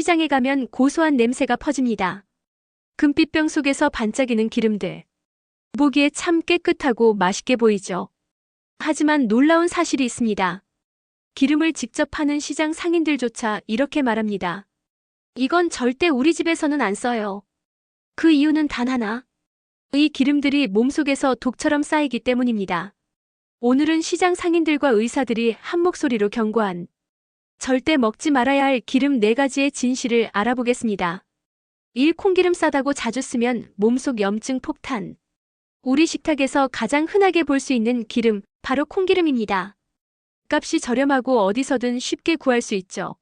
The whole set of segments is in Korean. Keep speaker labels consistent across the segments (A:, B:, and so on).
A: 시장에 가면 고소한 냄새가 퍼집니다. 금빛병 속에서 반짝이는 기름들. 보기에 참 깨끗하고 맛있게 보이죠. 하지만 놀라운 사실이 있습니다. 기름을 직접 파는 시장 상인들조차 이렇게 말합니다. 이건 절대 우리 집에서는 안 써요. 그 이유는 단 하나. 이 기름들이 몸속에서 독처럼 쌓이기 때문입니다. 오늘은 시장 상인들과 의사들이 한 목소리로 경고한 절대 먹지 말아야 할 기름 4가지의 진실을 알아보겠습니다. 1. 콩기름 싸다고 자주 쓰면 몸속 염증 폭탄. 우리 식탁에서 가장 흔하게 볼 수 있는 기름, 바로 콩기름입니다. 값이 저렴하고 어디서든 쉽게 구할 수 있죠.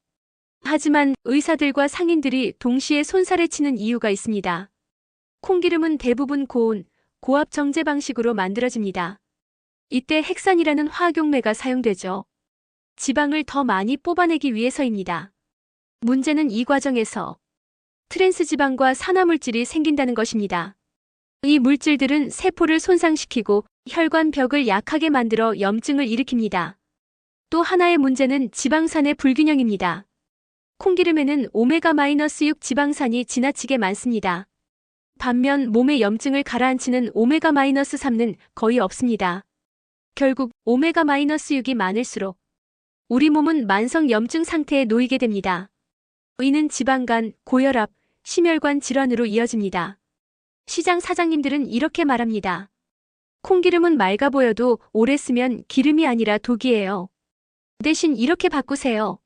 A: 하지만 의사들과 상인들이 동시에 손살에 치는 이유가 있습니다. 콩기름은 대부분 고온, 고압 정제 방식으로 만들어집니다. 이때 핵산이라는 화학용매가 사용되죠. 지방을 더 많이 뽑아내기 위해서입니다. 문제는 이 과정에서 트랜스지방과 산화물질이 생긴다는 것입니다. 이 물질들은 세포를 손상시키고 혈관 벽을 약하게 만들어 염증을 일으킵니다. 또 하나의 문제는 지방산의 불균형입니다. 콩기름에는 오메가-6 지방산이 지나치게 많습니다. 반면 몸의 염증을 가라앉히는 오메가-3는 거의 없습니다. 결국 오메가-6이 많을수록 우리 몸은 만성 염증 상태에 놓이게 됩니다. 이는 지방간, 고혈압, 심혈관 질환으로 이어집니다. 시장 사장님들은 이렇게 말합니다. 콩기름은 맑아 보여도 오래 쓰면 기름이 아니라 독이에요. 대신 이렇게 바꾸세요.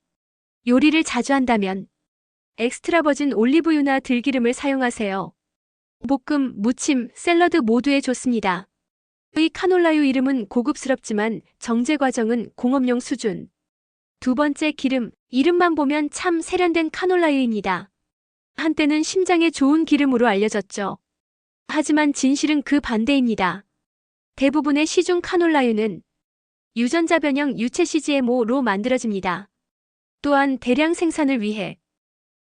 A: 요리를 자주 한다면 엑스트라 버진 올리브유나 들기름을 사용하세요. 볶음, 무침, 샐러드 모두에 좋습니다. 이 카놀라유 이름은 고급스럽지만 정제 과정은 공업용 수준. 2번째 기름, 이름만 보면 참 세련된 카놀라유입니다. 한때는 심장에 좋은 기름으로 알려졌죠. 하지만 진실은 그 반대입니다. 대부분의 시중 카놀라유는 유전자 변형 유체 CGMO로 만들어집니다. 또한 대량 생산을 위해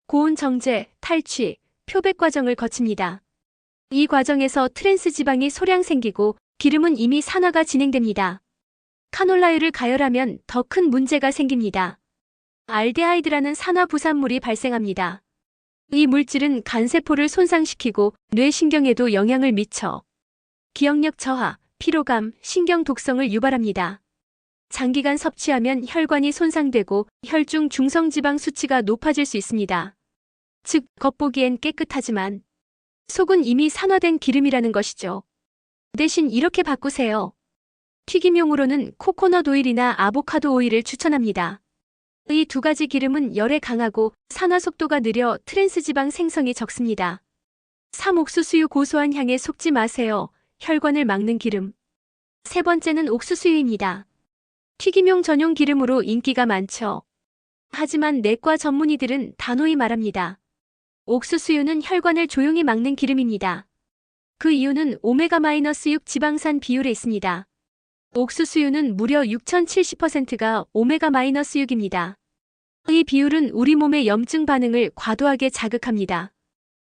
A: 고온 정제, 탈취, 표백 과정을 거칩니다. 이 과정에서 트랜스 지방이 소량 생기고 기름은 이미 산화가 진행됩니다. 카놀라유를 가열하면 더 큰 문제가 생깁니다. 알데하이드라는 산화 부산물이 발생합니다. 이 물질은 간세포를 손상시키고 뇌신경에도 영향을 미쳐 기억력 저하, 피로감, 신경 독성을 유발합니다. 장기간 섭취하면 혈관이 손상되고 혈중 중성지방 수치가 높아질 수 있습니다. 즉, 겉보기엔 깨끗하지만 속은 이미 산화된 기름이라는 것이죠. 대신 이렇게 바꾸세요. 튀김용으로는 코코넛 오일이나 아보카도 오일을 추천합니다. 이 2가지 기름은 열에 강하고 산화 속도가 느려 트랜스지방 생성이 적습니다. 3. 옥수수유 고소한 향에 속지 마세요. 혈관을 막는 기름. 3번째는 옥수수유입니다. 튀김용 전용 기름으로 인기가 많죠. 하지만 내과 전문의들은 단호히 말합니다. 옥수수유는 혈관을 조용히 막는 기름입니다. 그 이유는 오메가-6 지방산 비율에 있습니다. 옥수수유는 무려 6070%가 오메가-6입니다. 이 비율은 우리 몸의 염증 반응을 과도하게 자극합니다.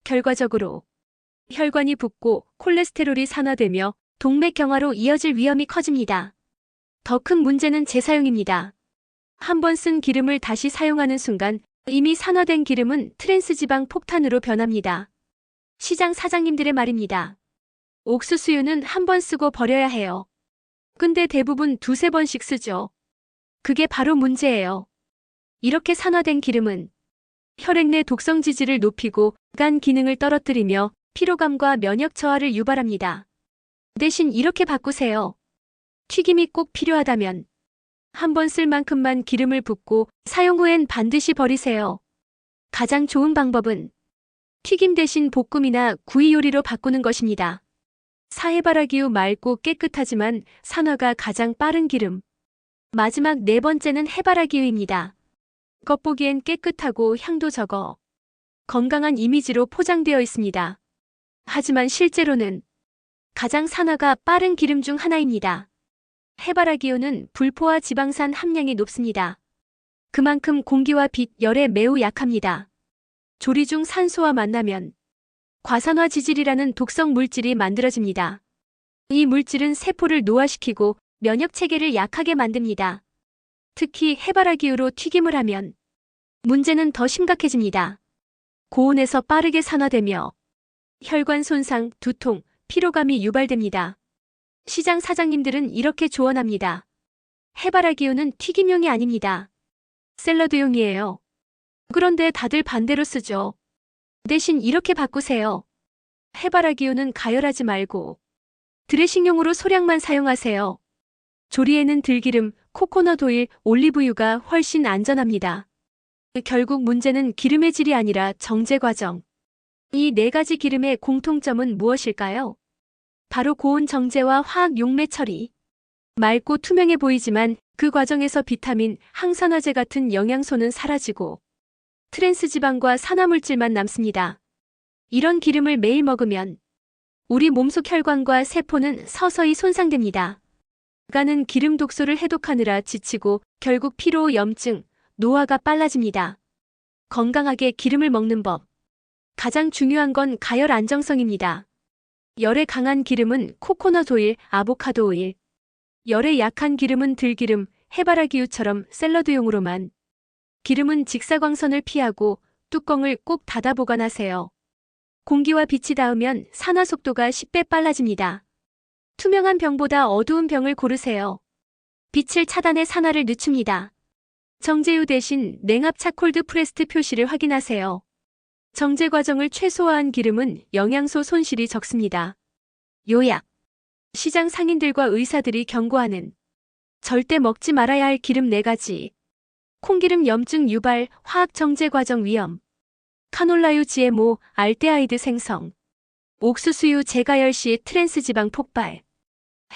A: 결과적으로 혈관이 붓고 콜레스테롤이 산화되며 동맥경화로 이어질 위험이 커집니다. 더 큰 문제는 재사용입니다. 한 번 쓴 기름을 다시 사용하는 순간 이미 산화된 기름은 트랜스지방 폭탄으로 변합니다. 시장 사장님들의 말입니다. 옥수수유는 한 번 쓰고 버려야 해요. 근데 대부분 2~3번씩 쓰죠. 그게 바로 문제예요. 이렇게 산화된 기름은 혈액 내 독성 지질을 높이고 간 기능을 떨어뜨리며 피로감과 면역 저하를 유발합니다. 대신 이렇게 바꾸세요. 튀김이 꼭 필요하다면 한 번 쓸 만큼만 기름을 붓고 사용 후엔 반드시 버리세요. 가장 좋은 방법은 튀김 대신 볶음이나 구이 요리로 바꾸는 것입니다. 4. 해바라기유 맑고 깨끗하지만 산화가 가장 빠른 기름. 마지막 4번째는 해바라기유입니다. 겉보기엔 깨끗하고 향도 적어 건강한 이미지로 포장되어 있습니다. 하지만 실제로는 가장 산화가 빠른 기름 중 하나입니다. 해바라기유는 불포화 지방산 함량이 높습니다. 그만큼 공기와 빛, 열에 매우 약합니다. 조리 중 산소와 만나면 과산화 지질이라는 독성 물질이 만들어집니다. 이 물질은 세포를 노화시키고 면역 체계를 약하게 만듭니다. 특히 해바라기유로 튀김을 하면 문제는 더 심각해집니다. 고온에서 빠르게 산화되며 혈관 손상, 두통, 피로감이 유발됩니다. 시장 사장님들은 이렇게 조언합니다. 해바라기우는 튀김용이 아닙니다. 샐러드용이에요. 그런데 다들 반대로 쓰죠. 대신 이렇게 바꾸세요. 해바라기우는 가열하지 말고 드레싱용으로 소량만 사용하세요. 조리에는 들기름, 코코넛 오일, 올리브유가 훨씬 안전합니다. 결국 문제는 기름의 질이 아니라 정제 과정. 이 네 가지 기름의 공통점은 무엇일까요? 바로 고온 정제와 화학 용매 처리. 맑고 투명해 보이지만 그 과정에서 비타민, 항산화제 같은 영양소는 사라지고 트랜스지방과 산화물질만 남습니다. 이런 기름을 매일 먹으면 우리 몸속 혈관과 세포는 서서히 손상됩니다. 가는 기름 독소를 해독하느라 지치고 결국 피로, 염증, 노화가 빨라집니다. 건강하게 기름을 먹는 법. 가장 중요한 건 가열 안정성입니다. 열에 강한 기름은 코코넛 오일, 아보카도 오일. 열에 약한 기름은 들기름, 해바라기우처럼 샐러드용으로만. 기름은 직사광선을 피하고 뚜껑을 꼭 닫아 보관하세요. 공기와 빛이 닿으면 산화 속도가 10배 빨라집니다. 투명한 병보다 어두운 병을 고르세요. 빛을 차단해 산화를 늦춥니다. 정제유 대신 냉압차 콜드 프레스트 표시를 확인하세요. 정제 과정을 최소화한 기름은 영양소 손실이 적습니다. 요약. 시장 상인들과 의사들이 경고하는 절대 먹지 말아야 할 기름 4가지. 콩기름 염증 유발, 화학 정제 과정 위험. 카놀라유 GMO, 알데하이드 생성. 옥수수유 재가열 시 트랜스지방 폭발.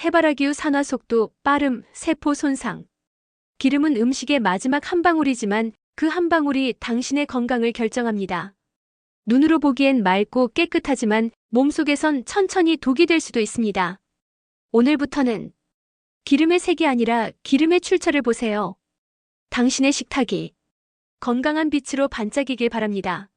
A: 해바라기유 산화 속도 빠름, 세포 손상. 기름은 음식의 마지막 한 방울이지만 그 한 방울이 당신의 건강을 결정합니다. 눈으로 보기엔 맑고 깨끗하지만 몸속에선 천천히 독이 될 수도 있습니다. 오늘부터는 기름의 색이 아니라 기름의 출처를 보세요. 당신의 식탁이 건강한 빛으로 반짝이길 바랍니다.